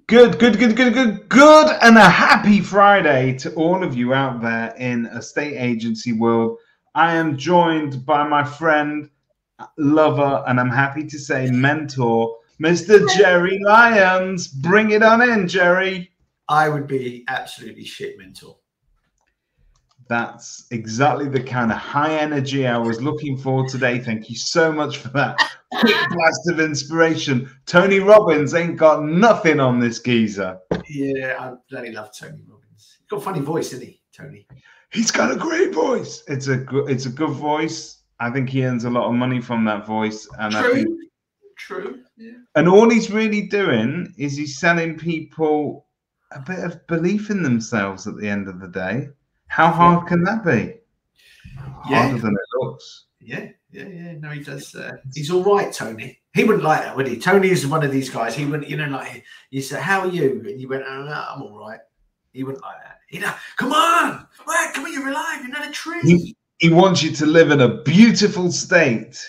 Good, and a happy Friday to all of you out there in estate agency world. I am joined by my friend, lover, and I'm happy to say mentor, Mr. Jerry Lyons. Bring it on in, Jerry. I would be absolutely shit mentor. That's exactly the kind of high energy I was looking for today. Thank you so much for that quick blast of inspiration. Tony Robbins ain't got nothing on this geezer. Yeah, I bloody love Tony Robbins. He's got a funny voice, isn't he, Tony? He's got a great voice. It's a good voice. I think he earns a lot of money from that voice. And True. Yeah. And all he's really doing is he's selling people a bit of belief in themselves at the end of the day. How hard can that be? Harder than it looks. Yeah. No, he does. He's all right, Tony. He wouldn't like that, would he? Tony is one of these guys. He wouldn't, like you said, "How are you?" And you went, "Oh, no, I'm all right." He wouldn't like that. He'd come on, you're alive. You're not a tree. He wants you to live in a beautiful state.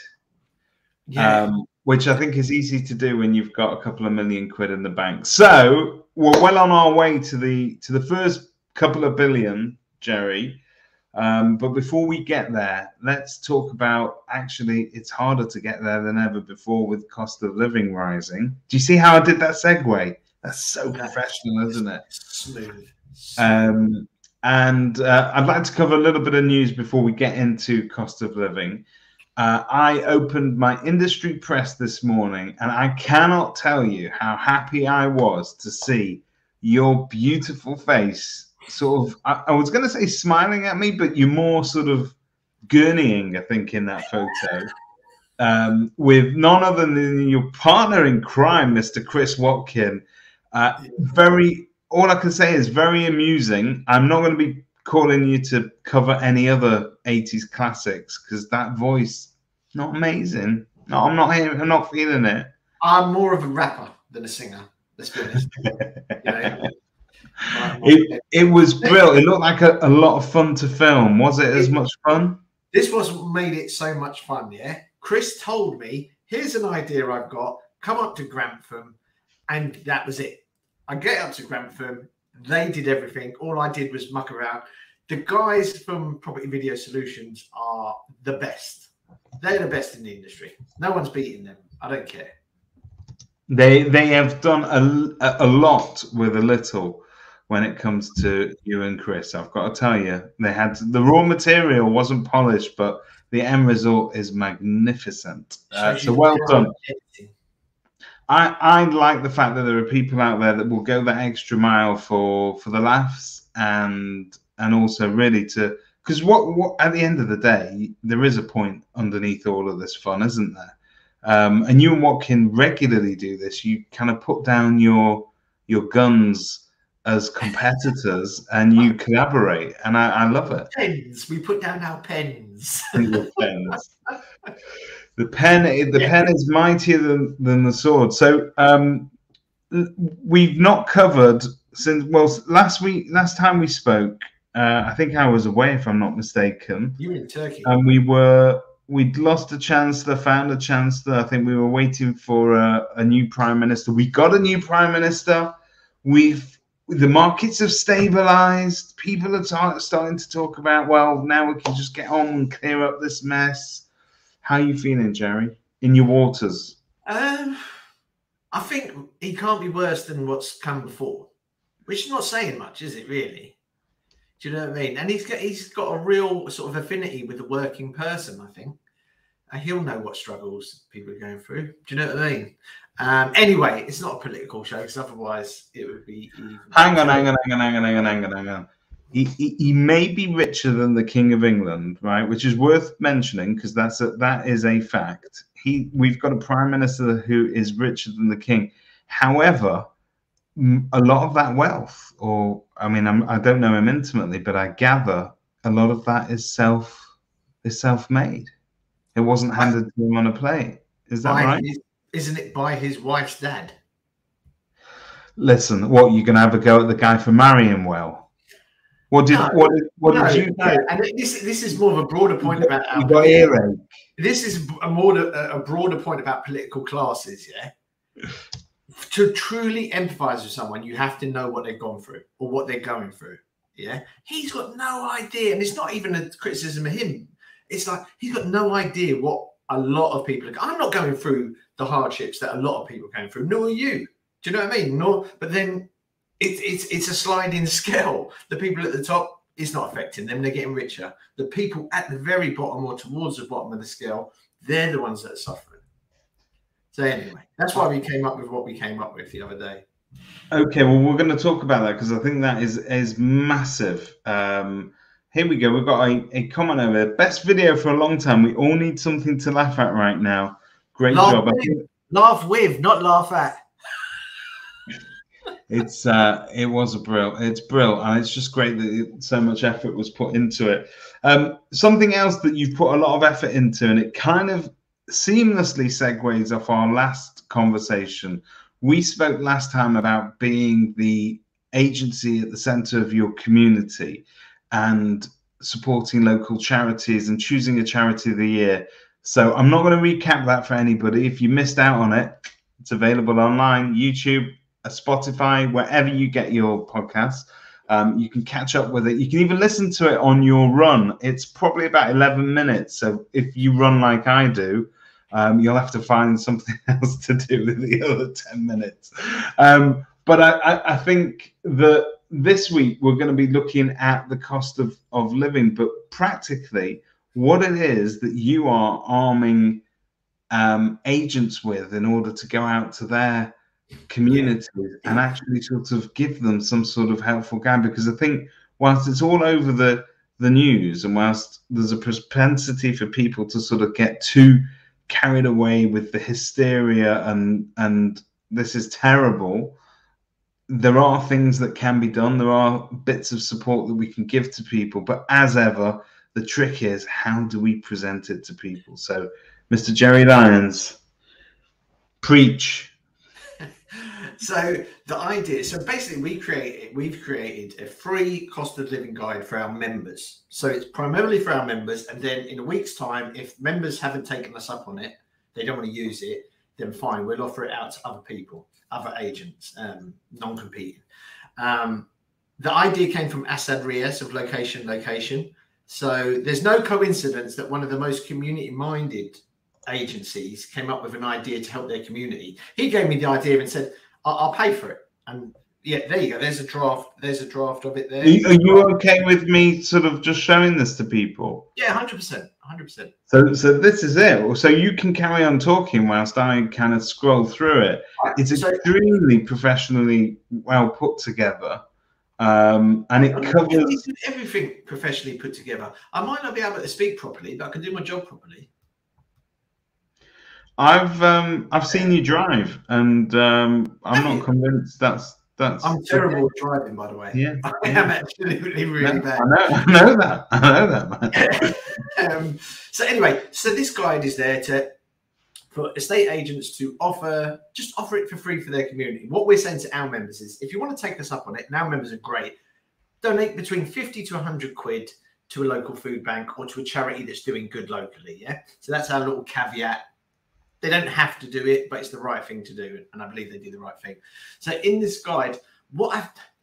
Yeah. Which I think is easy to do when you've got a couple of million quid in the bank. So we're well on our way to the first couple of billion, Jerry. But before we get there, let's talk about, actually, it's harder to get there than ever before with cost of living rising. Do you see how I did that segue? That's so professional, isn't it? Smooth. And I'd like to cover a little bit of news before we get into cost of living. I opened my industry press this morning, and I cannot tell you how happy I was to see your beautiful face. Sort of, I was going to say smiling at me, but you're more sort of gurneying, I think, in that photo, with none other than your partner in crime, Mr. Chris Watkin. All I can say is very amusing. I'm not going to be calling you to cover any other 80s classics because that voice, not amazing. No, I'm not feeling it. I'm more of a rapper than a singer. Let's be honest. It was brilliant. It looked like a lot of fun to film. Was it as much fun? This was what made it so much fun, yeah? Chris told me, here's an idea I've got. Come up to Grantham. And that was it. I get up to Grantham. They did everything. All I did was muck around. The guys from Property Video Solutions are the best. They're the best in the industry. No one's beating them. I don't care. They have done a lot with a little. When it comes to you and Chris, I've got to tell you, they had the raw material wasn't polished, but the end result is magnificent. So well done. I like the fact that there are people out there that will go that extra mile for the laughs and also really to, because what at the end of the day, there is a point underneath all of this fun, isn't there? And you and Watkin regularly do this. You kind of put down your guns as competitors and you collaborate, and I love it. Pens. We put down our pens. Pens. The pen is mightier than the sword. So we've not covered since last time we spoke. I think I was away, if I'm not mistaken. You were in Turkey, and we'd lost a chancellor, found a chancellor. I think we were waiting for a new prime minister. We got a new prime minister. The markets have stabilized. People are starting to talk about, well, now we can just get on and clear up this mess. How are you feeling, Jerry, in your waters? I think he can't be worse than what's come before, which is not saying much, is it, really? Do you know what I mean? And he's got a real sort of affinity with the working person, I think. He'll know what struggles people are going through. Do you know what I mean? Anyway, it's not a political show because otherwise it would be even. Hang on. He may be richer than the King of England, right? Which is worth mentioning because that is a fact. We've got a prime minister who is richer than the king. However, a lot of that wealth, I don't know him intimately, but I gather a lot of that is self-made. It wasn't handed to him on a plate. Is that right? Isn't it by his wife's dad? Listen, what, you gonna have a go at the guy for marrying well? What did you? No. And this is more of a broader point about. You got earache. This is a broader point about political classes. Yeah. to truly empathize with someone, you have to know what they've gone through or what they're going through. Yeah. He's got no idea. And it's not even a criticism of him. It's like he's got no idea what a lot of people are. I'm not going through the hardships that a lot of people are going through, nor are you. Do you know what I mean? But then it's a sliding scale. The people at the top, it's not affecting them. They're getting richer. The people at the very bottom or towards the bottom of the scale, they're the ones that are suffering. So anyway, that's why we came up with what we came up with the other day. Okay, well, we're going to talk about that because I think that is massive. Here we go. We've got a comment over there. Best video for a long time. We all need something to laugh at right now. Great job. Laugh with, not laugh at. It was a brill. It's brill, and it's just great that so much effort was put into it. Something else that you've put a lot of effort into, and it kind of seamlessly segues off our last conversation. We spoke last time about being the agency at the center of your community and supporting local charities and choosing a charity of the year. So I'm not going to recap that for anybody. If you missed out on it, it's available online, YouTube, Spotify, wherever you get your podcasts. You can catch up with it. You can even listen to it on your run. It's probably about 11 minutes. So if you run like I do, you'll have to find something else to do with the other 10 minutes. But I think that this week we're going to be looking at the cost of living, but practically what it is that you are arming agents with in order to go out to their communities and actually sort of give them some sort of helpful guide. Because I think whilst it's all over the news, and whilst there's a propensity for people to sort of get too carried away with the hysteria and this is terrible, there are things that can be done. There are bits of support that we can give to people, but as ever, the trick is, how do we present it to people? So Mr. Jerry Lyons, preach. So the idea, so basically we've created a free cost of living guide for our members. So it's primarily for our members. And then in a week's time, if members haven't taken us up on it, they don't want to use it, then fine, we'll offer it out to other people, other agents, non-competing. The idea came from Asad Rias of Location. So there's no coincidence that one of the most community-minded agencies came up with an idea to help their community. He gave me the idea and said, I'll pay for it. And yeah, there you go. There's a draft of it there. Are you okay with me sort of just showing this to people? Yeah, 100%. 100%. So this is it. So you can carry on talking whilst I kind of scroll through it. It's extremely professionally well put together. And it covers everything professionally put together. I might not be able to speak properly, but I can do my job properly. I've seen you drive, and I'm not convinced that's. I'm terrible at driving, by the way. Yeah, I am absolutely really bad. I know that, man. So anyway, so this guide is there for estate agents to offer it for free for their community. What we're saying to our members is, if you want to take us up on it, and our members are great, donate between 50 to 100 quid to a local food bank or to a charity that's doing good locally. Yeah, so that's our little caveat. They don't have to do it, but it's the right thing to do, and I believe they do the right thing. So in this guide, what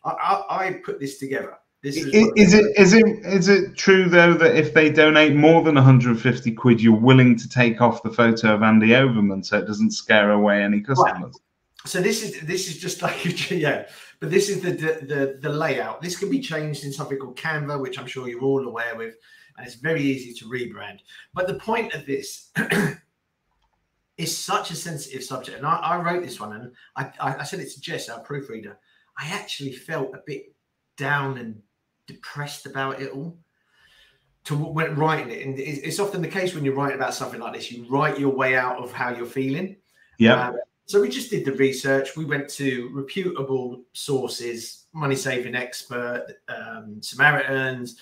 I put this together. Is it true though that if they donate more than 150 quid, you're willing to take off the photo of Andy Overman so it doesn't scare away any customers? Right. So this is just like, yeah, but this is the layout. This can be changed in something called Canva, which I'm sure you're all aware with, and it's very easy to rebrand. But the point of this. It's such a sensitive subject. And I wrote this one, and I said it to Jess, our proofreader. I actually felt a bit down and depressed about it all when writing it. And it's often the case when you're writing about something like this, you write your way out of how you're feeling. Yeah. So we just did the research. We went to reputable sources, Money Saving Expert, Samaritans,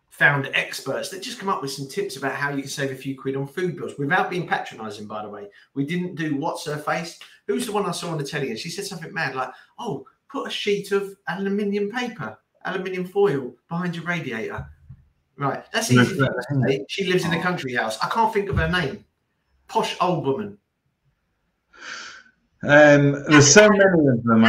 found experts that just come up with some tips about how you can save a few quid on food bills without being patronizing, by the way. We didn't do what's her face. Who's the one I saw on the telly? And she said something mad like, oh, put a sheet of aluminium foil behind your radiator. Right. That's easy for her to say. She lives in a country house. I can't think of her name. Posh old woman. There's so many of them.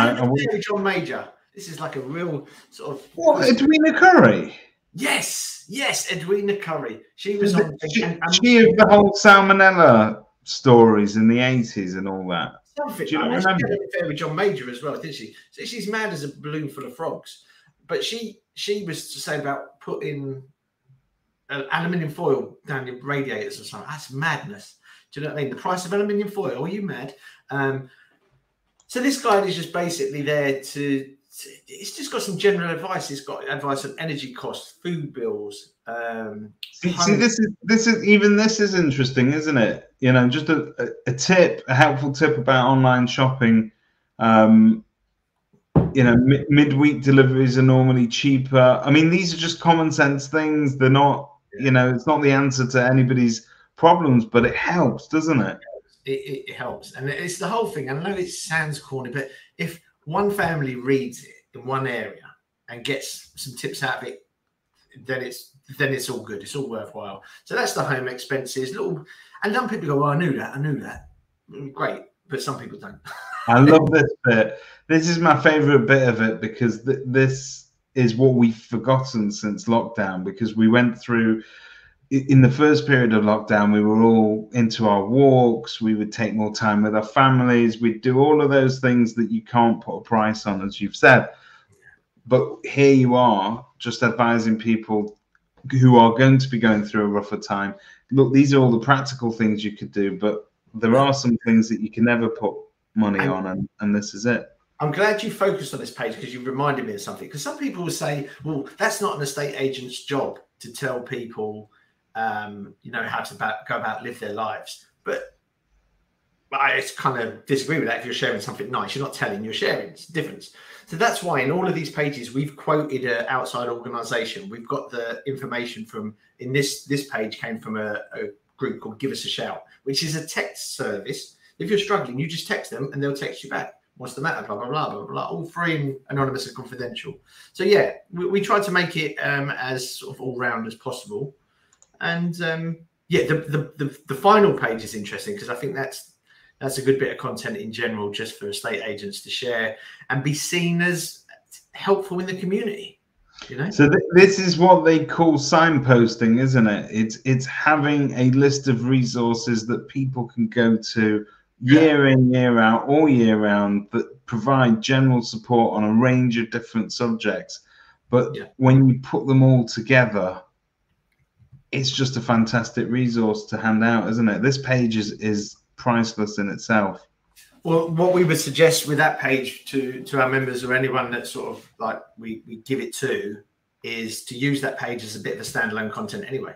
John Major. This is like a real sort of. What, Edwina Curry? Yes, Edwina Curry. She was on. She of the whole salmonella stories in the 80s and all that. Something. I mean, she had an affair with John Major as well, didn't she? So she's mad as a balloon full of frogs. But she was to say about putting aluminium foil down your radiators or something. That's madness. Do you know what I mean? The price of aluminium foil. Are you mad? So this guide is just basically there to. It's just got some general advice. It's got advice on energy costs, food bills. See, this is interesting, isn't it? You know, just a helpful tip about online shopping. You know, midweek deliveries are normally cheaper. I mean, these are just common sense things. They're not, you know, it's not the answer to anybody's problems, but it helps, doesn't it? It helps, and it's the whole thing. I know it sounds corny, but if one family reads it in one area and gets some tips out of it, then it's all good. It's all worthwhile. So that's the home expenses. And some people go, "Well, I knew that." Great, but some people don't. I love this bit. This is my favorite bit of it because this is what we've forgotten since lockdown. Because we went through. In the first period of lockdown, we were all into our walks. We would take more time with our families. We'd do all of those things that you can't put a price on, as you've said. But here you are, just advising people who are going to be going through a rougher time. Look, these are all the practical things you could do, but there are some things that you can never put money on, and this is it. I'm glad you focused on this page because you reminded me of something. Because some people will say, well, that's not an estate agent's job to tell people you know, how to go about live their lives. But I kind of disagree with that. If you're sharing something nice, you're not telling, you're sharing. It's a difference. So that's why in all of these pages, we've quoted an outside organization. We've got the information from, in this page came from a group called Give Us a Shout, which is a text service. If you're struggling, you just text them and they'll text you back. What's the matter? Blah, blah, blah, blah, blah. All free and anonymous and confidential. So yeah, we try to make it as sort of all round as possible. And yeah, the final page is interesting because I think that's a good bit of content in general, just for estate agents to share and be seen as helpful in the community. You know. So this is what they call signposting, isn't it? It's having a list of resources that people can go to year in, year out, all year round, that provide general support on a range of different subjects. But when you put them all together, it's just a fantastic resource to hand out, isn't it? This page is priceless in itself. Well, what we would suggest with that page to our members or anyone that sort of like we give it to is to use that page as a bit of a standalone content anyway.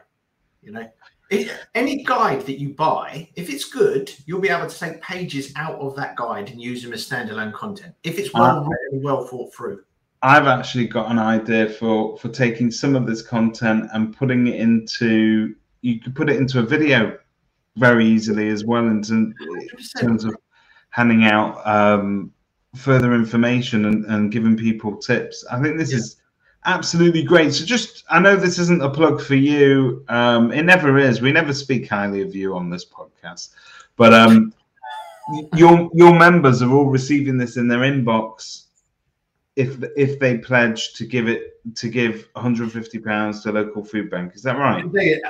You know, any guide that you buy, if it's good, you'll be able to take pages out of that guide and use them as standalone content. If it's well written, well thought through. I've actually got an idea for taking some of this content and putting it into, you could put it into a video very easily as well in terms of handing out further information and giving people tips. I think this is absolutely great. So just, I know this isn't a plug for you. It never is. We never speak highly of you on this podcast, but your members are all receiving this in their inbox if they pledge to give £150 to a local food bank. Is that right?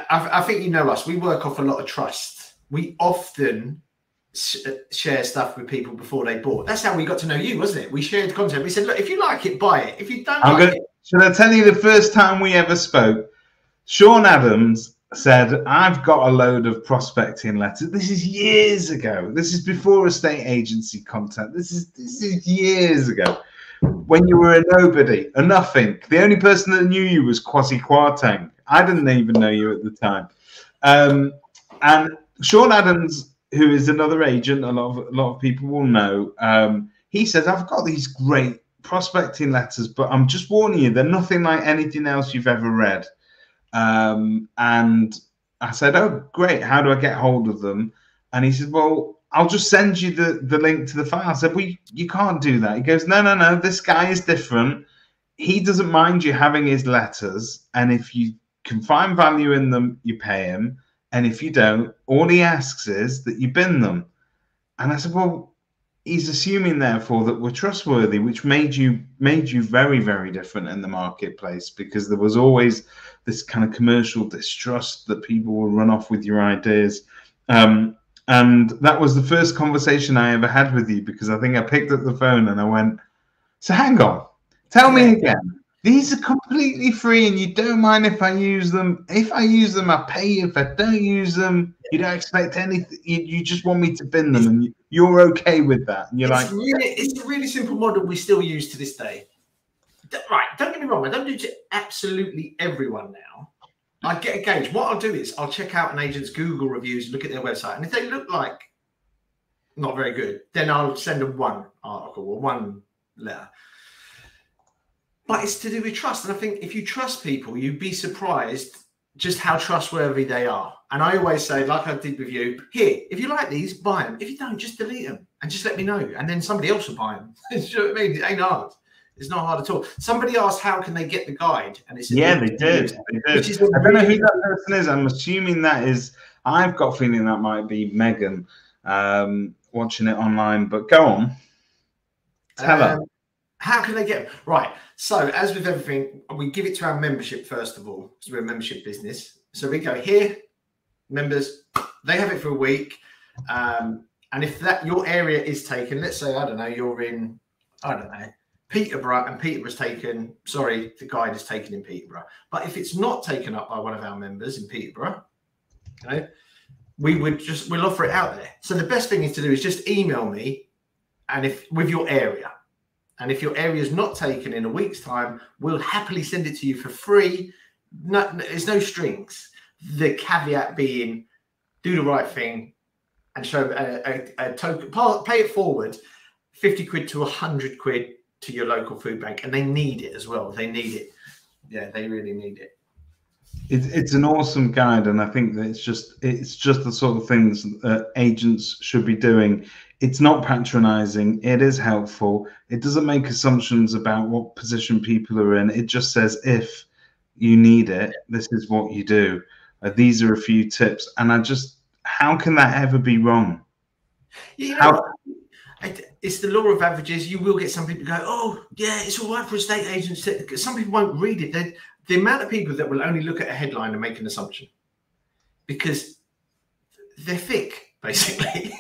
I think you know us. We work off a lot of trust. We often share stuff with people before they bought. That's how we got to know you, wasn't it? We shared content. We said, look, if you like it, buy it. If you don't Should I tell you the first time we ever spoke? Sean Adams said, I've got a load of prospecting letters. This is years ago. This is before estate agency content. This is years ago. When you were a nobody, a nothing. The only person that knew you was Kwasi Kwarteng. I didn't even know you at the time. And Sean Adams, who is another agent, a lot of people will know, he says, I've got these great prospecting letters, but I'm just warning you, they're nothing like anything else you've ever read. And I said, oh, great. How do I get hold of them? And he said, well, I'll just send you the link to the file. I said, well, you can't do that. He goes, no, this guy is different. He doesn't mind you having his letters. And if you can find value in them, you pay him. And if you don't, all he asks is that you bin them. And I said, well, he's assuming therefore that we're trustworthy, which made you very, very different in the marketplace, because there was always this kind of commercial distrust that people will run off with your ideas. And that was the first conversation I ever had with you, because I think I picked up the phone and I went, so hang on, tell me again. These are completely free and you don't mind if I use them. If I use them, I pay you. If I don't use them, you don't expect anything. You just want me to bin them, and you're okay with that. And you're it's a really simple model we still use to this day. Right, don't get me wrong. I don't do it to absolutely everyone now. I get a gauge. What I'll do is I'll check out an agent's Google reviews, look at their website, and if they look like not very good, then I'll send them one article or one letter. But it's to do with trust. And I think if you trust people, you'd be surprised just how trustworthy they are. And I always say, like I did with you, here, if you like these, buy them. If you don't, just delete them and just let me know. And then somebody else will buy them. You know what I mean? It ain't hard. It's not hard at all. Somebody asked, how can they get the guide? And it's they did. I don't know who that person is. I'm assuming that is, I've got a feeling that might be Megan watching it online. But go on. Tell her. How can they get them? Right. So as with everything, we give it to our membership first of all, because we're a membership business. So we go here, members, they have it for a week. And if that your area is taken, let's say, I don't know, you're in, I don't know, Peterborough, and Peterborough's taken, sorry, the guide is taken in Peterborough. But if it's not taken up by one of our members in Peterborough, okay, we'll offer it out there. So the best thing is to do is just email me, and if with your area. And if your area is not taken in a week's time, we'll happily send it to you for free. There's no strings. The caveat being, do the right thing and show a token, pay it forward, 50 quid to 100 quid to your local food bank. And they need it as well. They need it. Yeah, they really need it. It's an awesome guide, and I think that it's just the sort of things that agents should be doing. It's not patronizing. It is helpful. It doesn't make assumptions about what position people are in. It just says, if you need it, this is what you do. These are a few tips. And how can that ever be wrong? You know, it's the law of averages. You will get some people go, oh, yeah, it's all right for estate agents. Some people won't read it. The amount of people that will only look at a headline and make an assumption because they're thick, basically.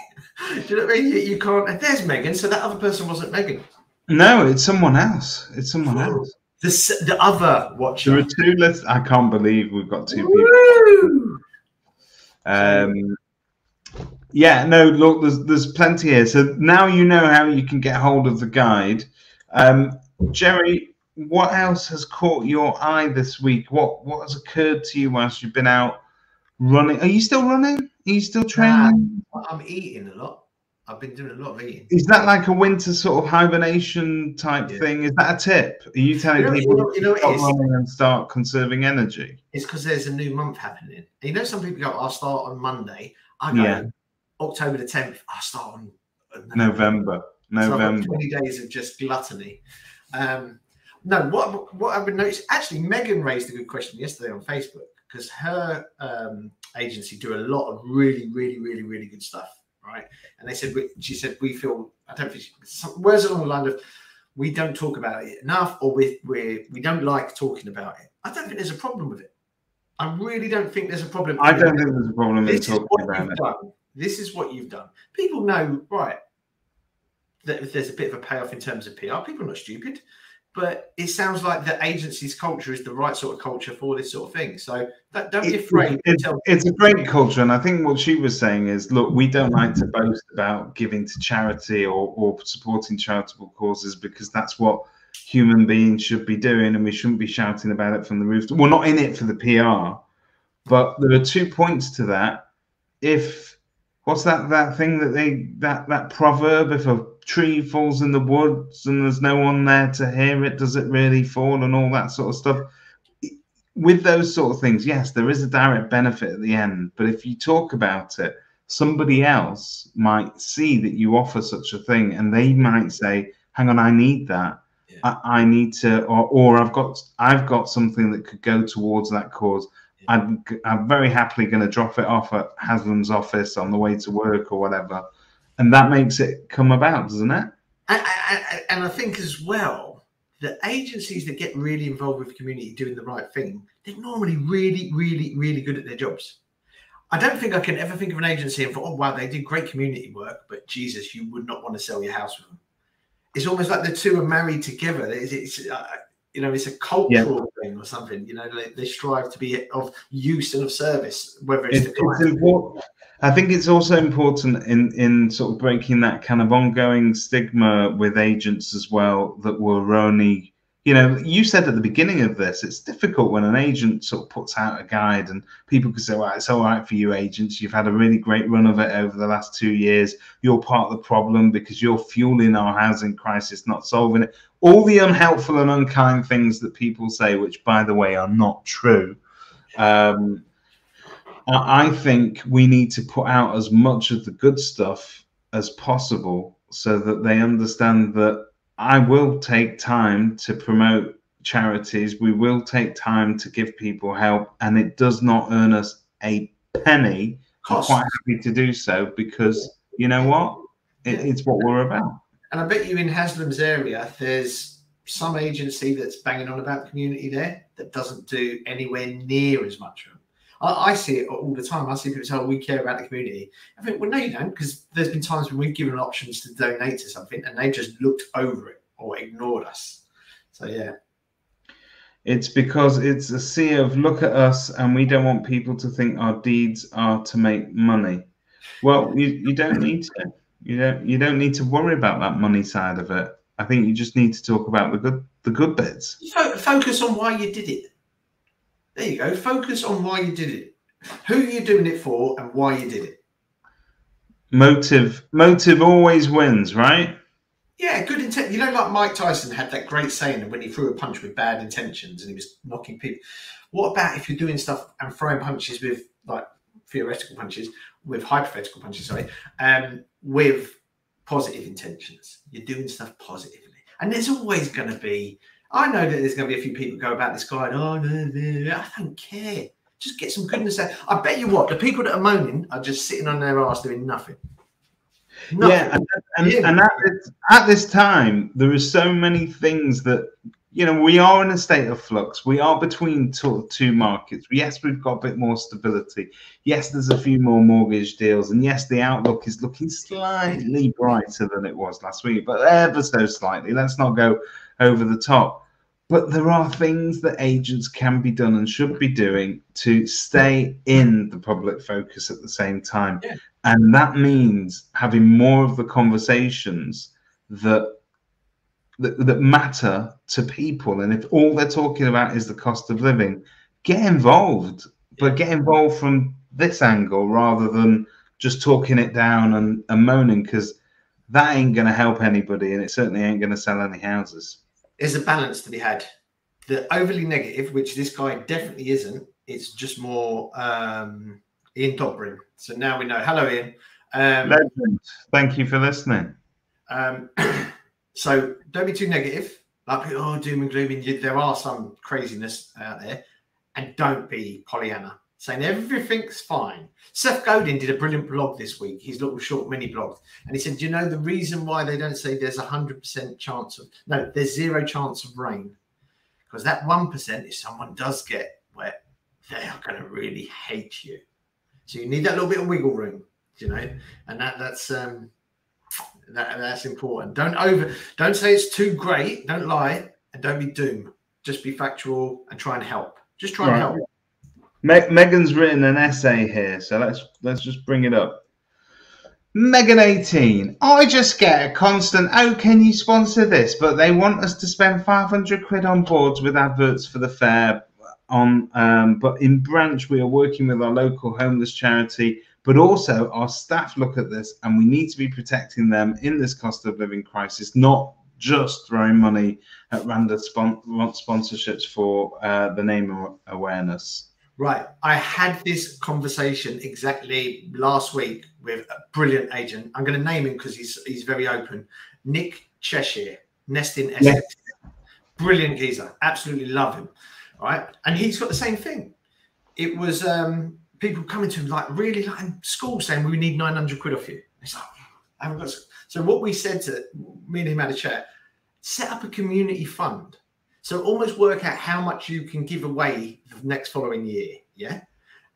Do you know what I mean? You can't. There's Megan, so that other person wasn't Megan. No, it's someone else. It's someone else. The other watcher. There are two. I can't believe we've got two people. Yeah, no, look, there's plenty here. So now you know how you can get hold of the guide. Jerry, what else has caught your eye this week? What has occurred to you whilst you've been out running? Are you still running? Are you still training? I'm eating a lot. I've been doing a lot of eating. Is that like a winter sort of hibernation type thing? Is that a tip? Are you telling people to stop running and start conserving energy? It's because there's a new month happening. You know, some people go, I'll start on Monday. I go, October the 10th, I'll start on November. So 20 days of just gluttony. No, what I've been noticing, actually, Megan raised a good question yesterday on Facebook, because her agency do a lot of really, really, really, really good stuff, right? And she said, we feel, I don't think, words along the line of, we don't talk about it enough, or we don't like talking about it. I don't think there's a problem with it. I really don't think there's a problem. I don't think there's a problem in talking about it. This is what you've done. People know, right, that if there's a bit of a payoff in terms of PR, people are not stupid. But it sounds like the agency's culture is the right sort of culture for this sort of thing. So don't be afraid. It's a great culture. And I think what she was saying is, look, we don't like to boast about giving to charity or supporting charitable causes, because that's what human beings should be doing. And we shouldn't be shouting about it from the roof. We're not in it for the PR. But there are 2 points to that. What's that thing that proverb, if a tree falls in the woods and there's no one there to hear it, does it really fall, and all that sort of stuff? With those sort of things, yes, there is a direct benefit at the end, but if you talk about it, somebody else might see that you offer such a thing, and they might say, hang on, I need that. I need to, or I've got something that could go towards that cause. I'm very happily going to drop it off at Haslam's office on the way to work or whatever. And that makes it come about, doesn't it? And I think as well, the agencies that get really involved with the community doing the right thing, they're normally really, really, really good at their jobs. I don't think I can ever think of an agency and thought, oh, wow, they did great community work, but Jesus, you would not want to sell your house with them. It's almost like the two are married together. It's you know, it's a cultural thing or something. You know, they strive to be of use and of service, whether it's the client. Important. I think it's also important in sort of breaking that kind of ongoing stigma with agents as well, that we're only, you know, you said at the beginning of this, it's difficult when an agent sort of puts out a guide and people can say, well, it's all right for you agents. You've had a really great run of it over the last 2 years. You're part of the problem because you're fueling our housing crisis, not solving it. All the unhelpful and unkind things that people say, which, by the way, are not true. I think we need to put out as much of the good stuff as possible so that they understand that I will take time to promote charities. We will take time to give people help, and it does not earn us a penny. I'm quite happy to do so because you know what? It's what we're about. And I bet you in Haslam's area, there's some agency that's banging on about the community there that doesn't do anywhere near as much of them. I see it all the time. I see people say, oh, we care about the community. I think, well, no, you don't, because there's been times when we've given options to donate to something and they just looked over it or ignored us. So, yeah. It's because it's a sea of look at us and we don't want people to think our deeds are to make money. Well, you don't need to. You don't need to worry about that money side of it. I think you just need to talk about the good bits. Focus on why you did it. There you go. Focus on why you did it. Who you're doing it for and why you did it. Motive always wins, right? Yeah, good intent. You know, like Mike Tyson had that great saying when he threw a punch with bad intentions and he was knocking people. What about if you're doing stuff and throwing punches with, like, hypothetical punches, with positive intentions? You're doing stuff positively. And there's always going to be, I know that there's going to be a few people go about this guy, oh, no, I don't care. Just get some goodness out. I bet you what, the people that are moaning are just sitting on their arse doing nothing. Yeah, and at this time, there are so many things that, you know, we are in a state of flux. We are between two markets. Yes, we've got a bit more stability. Yes, there's a few more mortgage deals. And yes, the outlook is looking slightly brighter than it was last week, but ever so slightly. Let's not go over the top. But there are things that agents can be done and should be doing to stay in the public focus at the same time. Yeah. And that means having more of the conversations that matter to people. And if all they're talking about is the cost of living, get involved, but get involved from this angle rather than just talking it down and moaning, because that ain't going to help anybody, and it certainly ain't going to sell any houses. There's a balance to be had. The overly negative, which this guy definitely isn't, it's just more Ian Dobrin. So now we know. Hello, Ian. Legend. Thank you for listening. So don't be too negative. Like, oh, doom and gloom. There are some craziness out there. And don't be Pollyanna, saying everything's fine. Seth Godin did a brilliant blog this week, his little short mini blog. And he said, do you know the reason why they don't say there's 100% chance of, no, there's 0 chance of rain? Because that 1%, if someone does get wet, they are going to really hate you. So you need that little bit of wiggle room, you know, and that's important. Don't say it's too great. Don't lie, and don't be doom. Just be factual and try and help. Just try and help. Megan's written an essay here, so let's just bring it up. Megan 18. I just get a constant, oh, can you sponsor this? But they want us to spend 500 quid on boards with adverts for the fair. But in branch, we are working with our local homeless charity, but also our staff look at this and we need to be protecting them in this cost of living crisis, not just throwing money at random sponsorships for the name awareness. Right. I had this conversation exactly last week with a brilliant agent. I'm going to name him because he's very open. Nick Cheshire, Nest in Essex. Yes. Brilliant geezer. Absolutely love him. Right. And he's got the same thing. It was people coming to him like really like in school saying, we need 900 quid off you. It's like, I haven't got. So what we said to me and him had a chat. Set up a community fund. So almost work out how much you can give away the next following year. Yeah.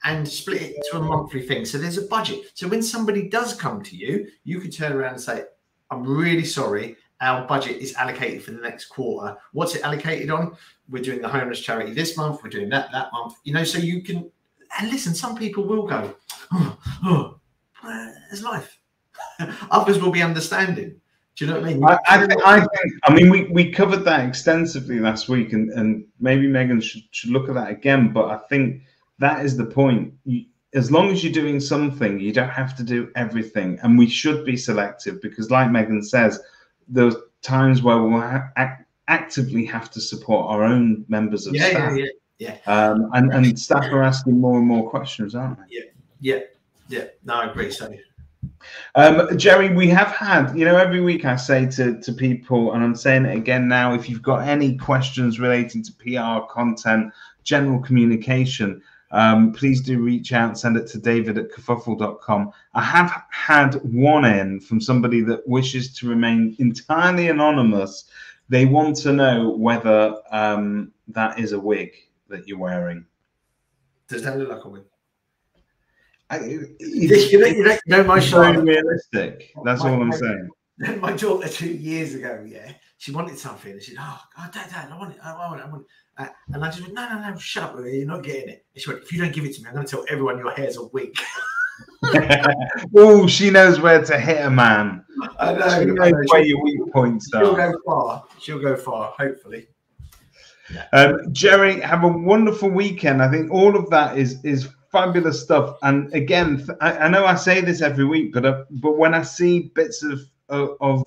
And split it into a monthly thing. So there's a budget. So when somebody does come to you, you could turn around and say, I'm really sorry. Our budget is allocated for the next quarter. What's it allocated on? We're doing the homeless charity this month. We're doing that month. You know, so you can, and listen, some people will go, there's life. Others will be understanding. Do you know what I mean? I mean, we covered that extensively last week, and maybe Megan should look at that again. But I think that is the point. As long as you're doing something, you don't have to do everything. And we should be selective because, like Megan says, there's times where we'll actively have to support our own members of staff. Yeah. And staff are asking more and more questions, aren't they? Yeah. No, I agree. So, Jerry, we have had, every week I say to people, and I'm saying it again now, if you've got any questions relating to PR, content, general communication, please do reach out, send it to david@kerfuffle.com. I have had one in from somebody that wishes to remain entirely anonymous. They want to know whether that is a wig that you're wearing. Does that look like a wig? You know my so realistic. That's all I'm saying. My daughter 2 years ago, she wanted something. And she said, "Oh, Dad, I want it. And I just went, no, shut up, you're not getting it. And she went, if you don't give it to me, I'm going to tell everyone your hair's a wig. Oh, she knows where to hit a man. I know. She knows where your weak points are. She'll go far, hopefully. Jerry, have a wonderful weekend. I think all of that is fabulous stuff. And again, I know I say this every week, but when I see bits of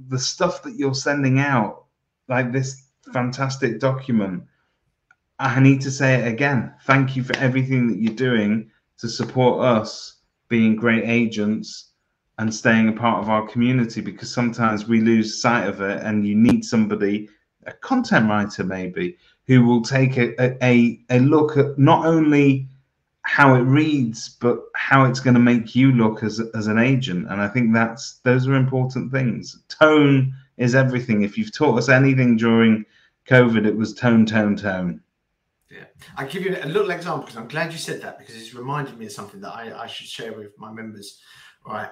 the stuff that you're sending out, like this fantastic document, I need to say it again. Thank you for everything that you're doing to support us being great agents and staying a part of our community, because sometimes we lose sight of it, and you need somebody, a content writer maybe, who will take a look at not only how it reads, but how it's going to make you look as an agent. And I think those are important things. Tone is everything. If you've taught us anything during COVID, it was tone. Yeah, I'll give you a little example, because I'm glad you said that, because it's reminded me of something that I should share with my members. All right.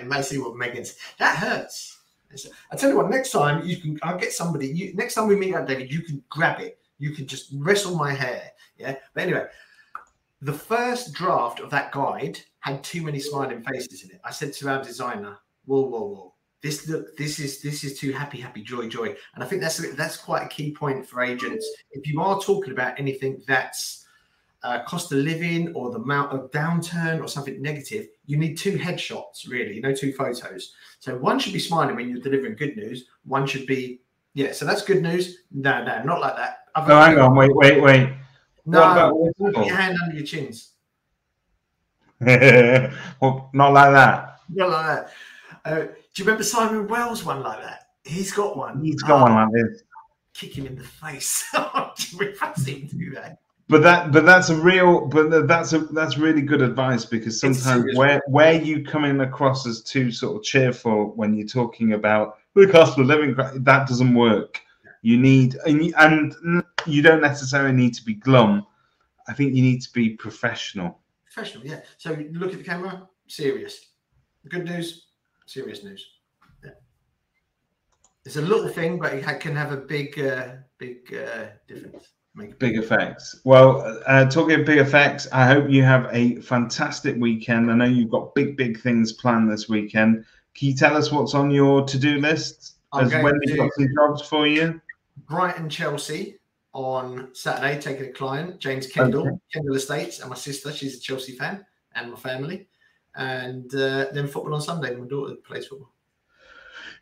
Let's see what Megan's. That hurts. I tell you what, next time I'll get somebody. Next time we meet up, David, you can grab it. You can just wrestle my hair. Yeah. But anyway, the first draft of that guide had too many smiling faces in it. I said to our designer, whoa. This is too happy, joy. And I think that's quite a key point for agents. If you are talking about anything that's cost of living or the amount of downturn or something negative, you need two headshots, really, two photos. So one should be smiling when you're delivering good news. One should be, so that's good news. No, not like that. Hang on, wait. No, put your hand under your chins. Well, not like that. Not like that. Do you remember Simon Wells' one like that? He's got one. He's got one like this. Kick him in the face. We've seen him do that. But that's really good advice, because sometimes where you coming across as too sort of cheerful when you're talking about the cost of living, that doesn't work. You need, and you don't necessarily need to be glum. I think you need to be professional. Professional, yeah. So look at the camera, serious. Good news, serious news. Yeah. It's a little thing, but it can have a big difference. Make big effects. Well, talking of big effects, I hope you have a fantastic weekend. I know you've got big things planned this weekend. Can you tell us what's on your to-do list? Has Wendy got some jobs for you? Brighton, Chelsea on Saturday, taking a client, James Kendall, okay. Kendall Estates, and my sister, she's a Chelsea fan, and my family. And then football on Sunday. My daughter plays football.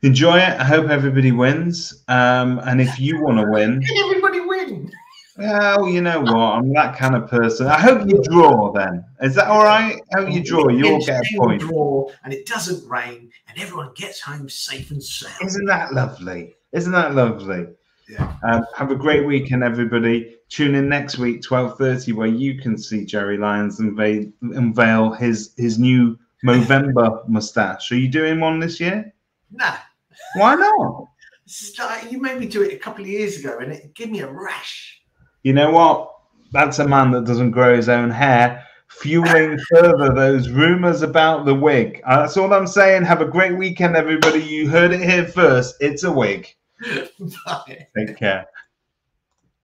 Enjoy it. I hope everybody wins. And if you want to win, can everybody win? Well, you know what? I'm that kind of person. I hope you draw then. Is that all right? I hope you draw. You'll get a point. Draw, and it doesn't rain, and everyone gets home safe and sound. Isn't that lovely? Isn't that lovely? Yeah. Have a great weekend, everybody. Tune in next week, 12:30, where you can see Jerry Lyons unveil his new Movember mustache. Are you doing one this year? Nah. Why not? It's like, you made me do it a couple of years ago and it gave me a rash. You know what? That's a man that doesn't grow his own hair, fueling further those rumors about the wig. That's all I'm saying. Have a great weekend, everybody. You heard it here first. It's a wig. Bye. Take care.